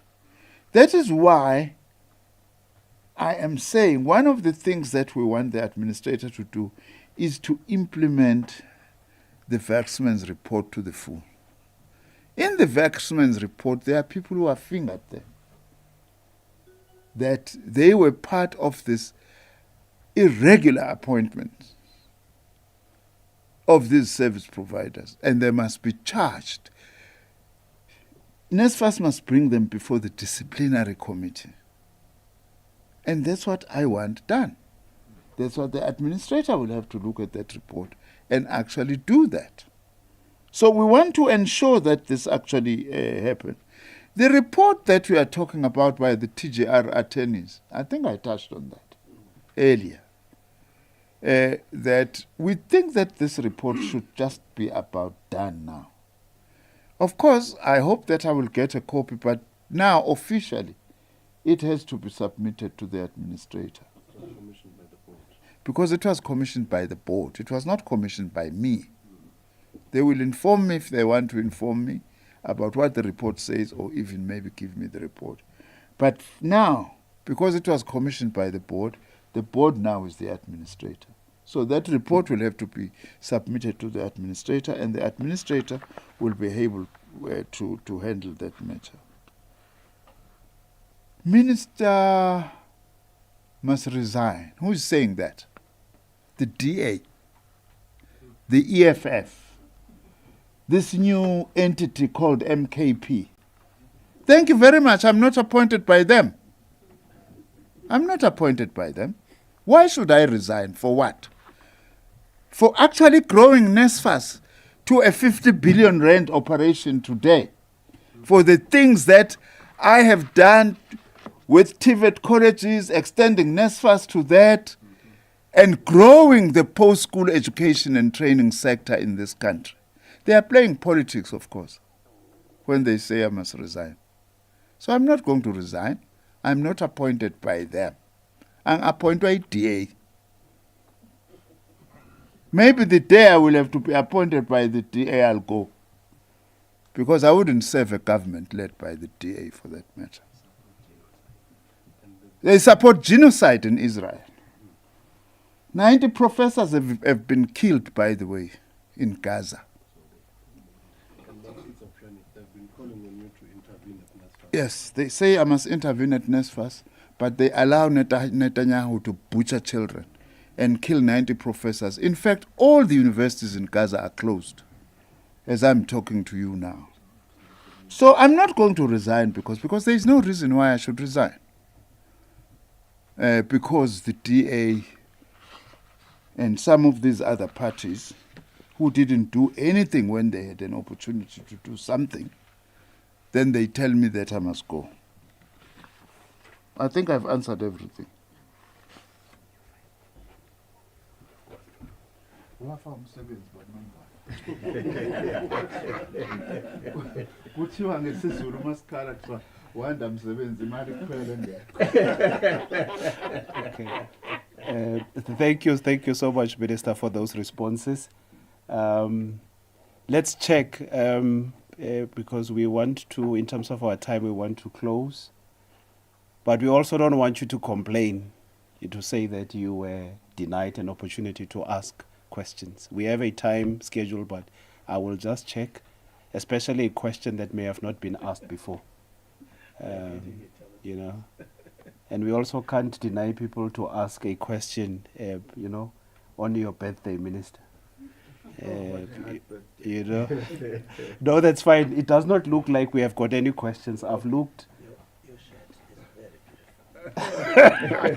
That is why I am saying one of the things that we want the administrator to do is to implement the Waxman's report to the full. In the Waxman's report, there are people who are fingered there, that they were part of this irregular appointment of these service providers, and they must be charged. NSFAS must bring them before the disciplinary committee. And that's what I want done. That's what the administrator will have to look at that report and actually do that. So we want to ensure that this actually happens. The report that we are talking about by the TJR attorneys, I think I touched on that earlier, that we think that this report should just be about done now. Of course, I hope that I will get a copy, but now officially it has to be submitted to the administrator. Because it was commissioned by the board. It was not commissioned by me. They will inform me if they want to inform me about what the report says, or even maybe give me the report. But now, because it was commissioned by the board now is the administrator. So that report will have to be submitted to the administrator, and the administrator will be able to handle that matter. Minister must resign. Who is saying that? The DA, the EFF, this new entity called MKP. Thank you very much. I'm not appointed by them. I'm not appointed by them. Why should I resign? For what? For actually growing NSFAS to a 50 billion rand operation today. For the things that I have done with TVET colleges, extending NSFAS to that, and growing the post-school education and training sector in this country. They are playing politics, of course, when they say I must resign. So I'm not going to resign. I'm not appointed by them. I'm appointed by DA. Maybe the day I will have to be appointed by the DA, I'll go. Because I wouldn't serve a government led by the DA for that matter. They support genocide in Israel. 90 professors have been killed, by the way, in Gaza. Yes, they say I must intervene at NSFAS, but they allow Netanyahu to butcher children and kill 90 professors. In fact, all the universities in Gaza are closed, as I'm talking to you now. So I'm not going to resign because there is no reason why I should resign. Because the DA and some of these other parties who didn't do anything when they had an opportunity to do something, then they tell me that I must go. I think I've answered everything. Kuthiwa ngesizulu masikhala kuthiwa wanda msebenzi imali kuphela Okay. Thank you so much, Minister, for those responses. Let's check. because we want to, in terms of our time, we want to close. But we also don't want you to complain, to say that you were denied an opportunity to ask questions. We have a time schedule, but I will just check, especially a question that may have not been asked before. You know, and we also can't deny people to ask a question, you know, on your birthday, Minister. You know, no, that's fine. It does not look like we have got any questions. I've looked. Your shirt is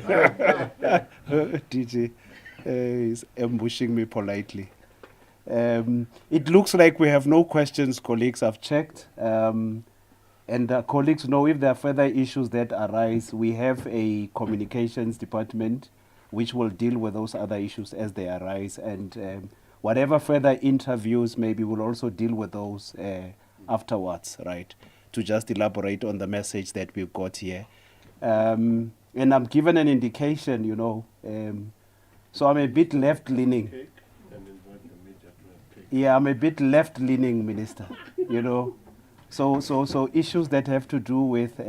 very beautiful. DJ is ambushing me politely. It looks like we have no questions, colleagues. I've checked. And colleagues know if there are further issues that arise, we have a communications department which will deal with those other issues as they arise. And whatever further interviews, maybe we'll also deal with those afterwards, right? To just elaborate on the message that we've got here. And I'm given an indication, you know, so I'm a bit left-leaning. Yeah, I'm a bit left-leaning, Minister, you know. So issues that have to do with,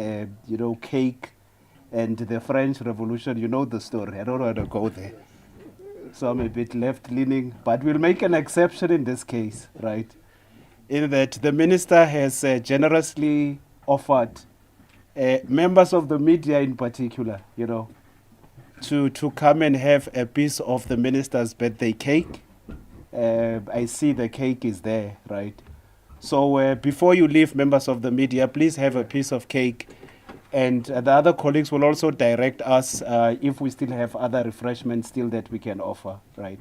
you know, cake and the French Revolution, you know the story. I don't want to go there. So I'm a bit left-leaning, but we'll make an exception in this case, right? In that the minister has generously offered members of the media in particular, you know, to come and have a piece of the minister's birthday cake. I see the cake is there, right? So before you leave, members of the media, please have a piece of cake. And the other colleagues will also direct us if we still have other refreshments still that we can offer, right?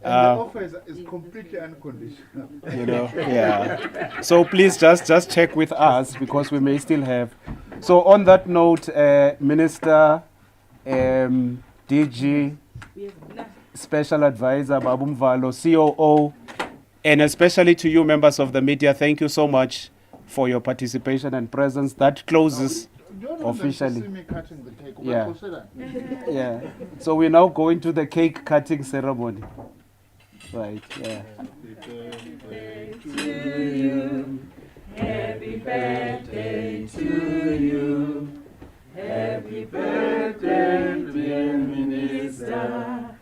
And the offer is completely unconditional. You know, yeah. So please just check with us because we may still have. So on that note, Minister, DG, Special Advisor, Babu Mvalo, COO, and especially to you, members of the media, thank you so much for your participation and presence. That closes officially. See me cutting the cake. Yeah. Yeah. So we're now going to the cake cutting ceremony. Right, yeah. Happy birthday to you. Happy birthday, dear Minister.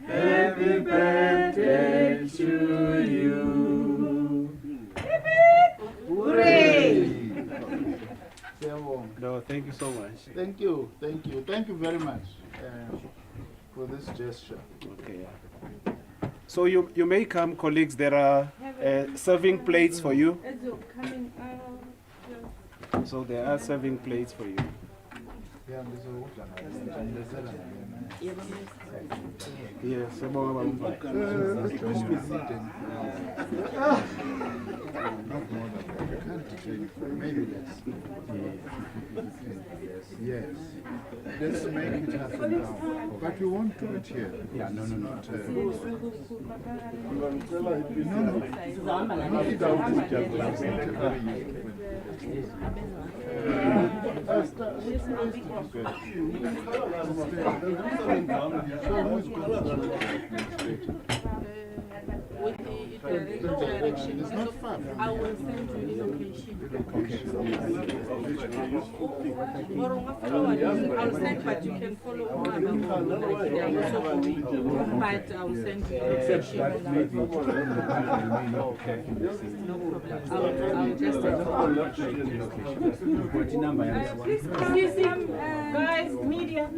Happy birthday to you. Hooray! No, thank you so much. Thank you very much for this gesture. Okay. Yeah. So you may come, colleagues. There are serving plates for you. So there are serving plates for you. Yes. Maybe less. Yes. Let's make it happen now. But we won't do it here. Yeah, no. Not With the direction, it's not far. I will send you the location. I'll send, but you can follow on. But I'll send you the location. No problem. I'll just send you. Please, guys, media.